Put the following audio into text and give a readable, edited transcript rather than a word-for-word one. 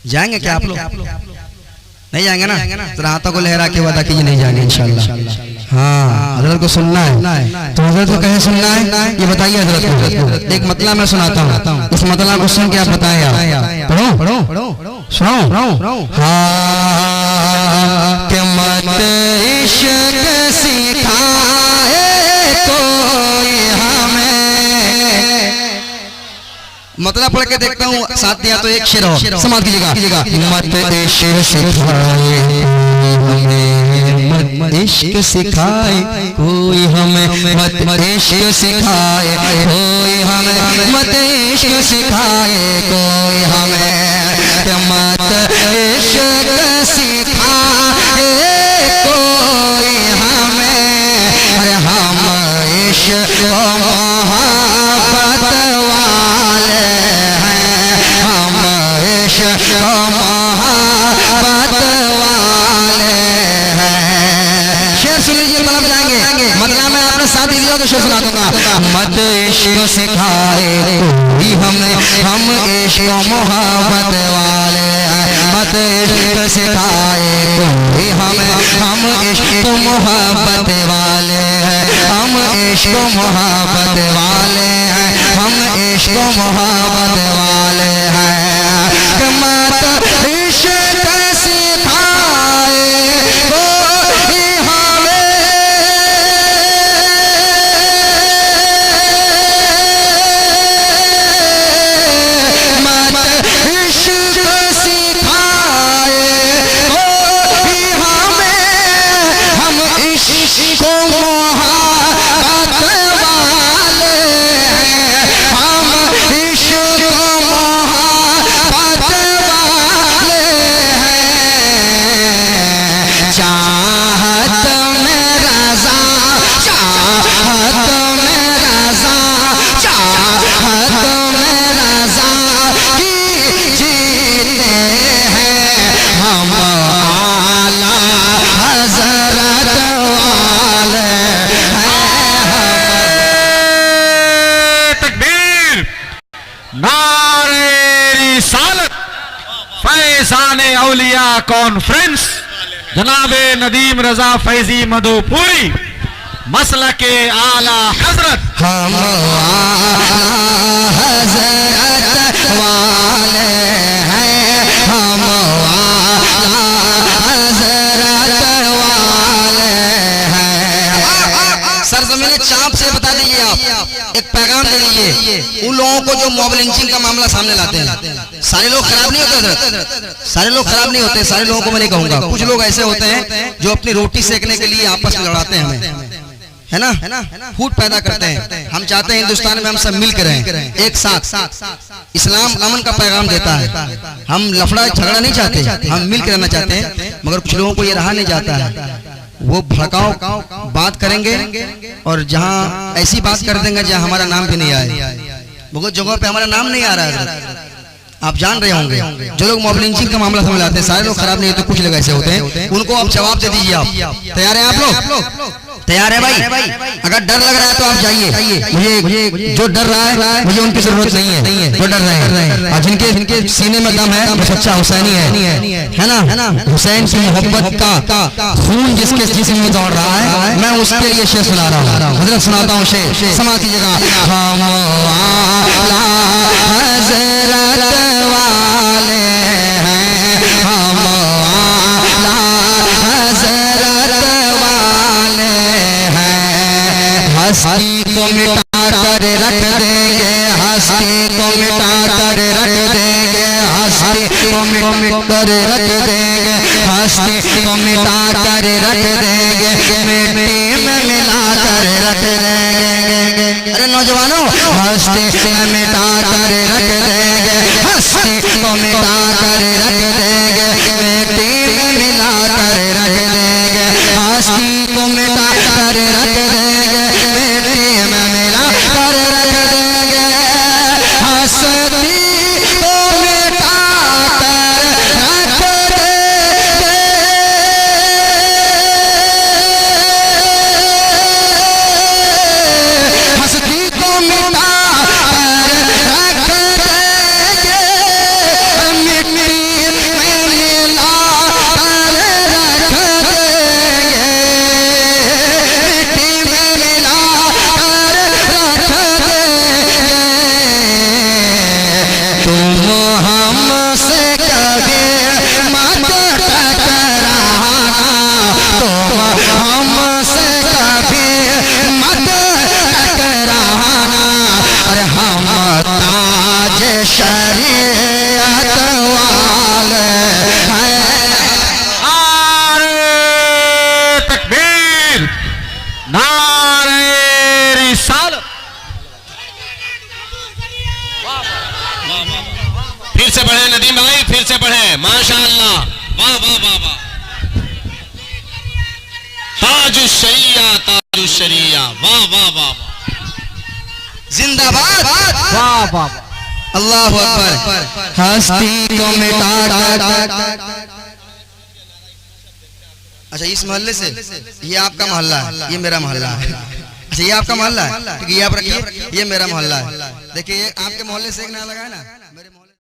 जाएंगे क्या आप लोग? नहीं जाएंगे ना? जरा हाथों को लहरा के वादा कीजिए नहीं जाएंगे इंशाल्लाह। हाँ, हजरत को सुनना है तो हजरत को कहे सुनना है, ये बताइए हजरत को। एक मतलब मैं सुनाता हूँ, उस मतलब को सुन के आप बताएं। पढ़ो पढ़ो पढ़ो सुनो। हाँ कि मत इश्क सिखाए कोई हमें। मतलब पढ़ के देखता हूँ साथ दिया तो एक शेर हो, समाज कीजिएगा। मत इश्क सिखाए हमें, इश्क सिखाए कोई हमें, मत इश्क सिखाए कोई हमें, मत इश्क सिखाए कोई हमें, मत इश्क सिखाए कोई हमें। अरे हम इश्क मोहब्बत वाले हैं, हम इश्क मोहब्बत वाले हैं। शेर सुन लीजिए, मतलब जाएंगे, मतलब मैं अपने साथ ही तो शेर सुना दूंगा। मत इश्क सिखाए कोई हमें, हम इश्क मोहब्बत वाले हैं, मत इश्क सिखाए कोई हमें, हम इश्क मोहब्बत वाले हैं, हम इश्क मोहब्बत वाले हैं, हम इश्क मोहब्बत वाले हैं। मत इश्क सिखाए कोई हमें, मत इश्क सिखाए कोई हमें, हम इश्क मोहब्बत वाले हैं, हम इश्क मोहब्बत वाले हैं। चाहत में रज़ा, चाहत में रज़ा, चाहत में रज़ा की जीते हैं हम, आला हज़रत वाले हैं। तकबीर, नारे रिसालत, फैज़ाने औलिया कॉन्फ्रेंस, जनाबे नदीम रजा फैजी मधुपुरी, मसलके आला हजरत, हम हज़रत वाले हैं, हम हज़रत वाले हैं। सरज़मीन चाँप से बता दीजिए, आप एक पैगाम दे दीजिए उन लोगों को जो मॉब लिंचिंग का मामला सामने लाते हैं। सारे लोग खराब नहीं होते हज़रत, सारे लोग खराब नहीं होते, सारे लोगों को मैं नहीं कहूँगा। कुछ लोग ऐसे होते हैं जो अपनी रोटी सेकने के लिए आपस में लड़ाते हैं हमें, है ना, फूट पैदा करते हैं। हम चाहते हैं हिंदुस्तान में हम सब मिल कर रहें एक साथ। इस्लाम अमन का पैगाम देता है, हम लफड़ा झगड़ा नहीं चाहते, हम मिल कर रहना चाहते हैं। मगर कुछ लोगों को ये रहा नहीं जाता है, वो भड़काओ बात करेंगे और जहाँ ऐसी बात कर देंगे जहाँ हमारा नाम भी नहीं आए। बहुत जगहों पे हमारा नाम नहीं आ रहा है, आप जान रहे होंगे। जो लोग मॉब लिंचिंग का मामला समझ आते हैं, सारे लोग खराब नहीं होते, कुछ लोग ऐसे होते हैं, उनको आप जवाब दे दीजिए। आप तैयार हैं? आप लोग तैयार है भाई? अगर डर लग रहा है तो आप जाइए। मुझे जो डर रहा है मुझे उनकी जरूरत नहीं है, जो डर रहे हैं और जिनके सीने में दम है वो सच्चा हुसैनी है ना। हुसैन की मोहब्बत का खून जिसके जिस्म में दौड़ रहा है, मैं उसके लिए शेर सुना रहा हूँ। हजरत सुनाता हूँ शेर, समा कीजिएगा। हम आला हज़रत वाले हैं, हम आला हज़रत वाले हैं। हस्ती को मिटा कर रख देंगे, हस्ती को मिटा कर रख देंगे, हस्ती को मिटा कर रख देंगे, हस्ती को मिटा कर रख देंगे, मिट्टी में मिला कर रख देंगे। अरे नौजवानों, हस्ती को मिटा कर रख देंगे, हस्ती को मिटा कर रख देंगे, मिट्टी में मिला कर रख देंगे, हस्ती को मिटा कर रख देंगे, मिट्टी में मिला कर रख देंगे, हस्ती को मिटा कर रख देंगे, हस्ती को मिटा कर रख देंगे, वाह वाह वाह, ताजुशरिया, वाह वाह वाह, जिंदाबाद, वाह वाह, अल्लाह अकबर। हस्ती को मिटा। अच्छा, इस मोहल्ले से, ये आपका मोहल्ला है, ये मेरा मोहल्ला है। अच्छा, ये आपका मोहल्ला है, ठीक है, ये आप रखिए, ये मेरा मोहल्ला है। देखिए, आपके मोहल्ले से एक नारा लगा है ना, मेरे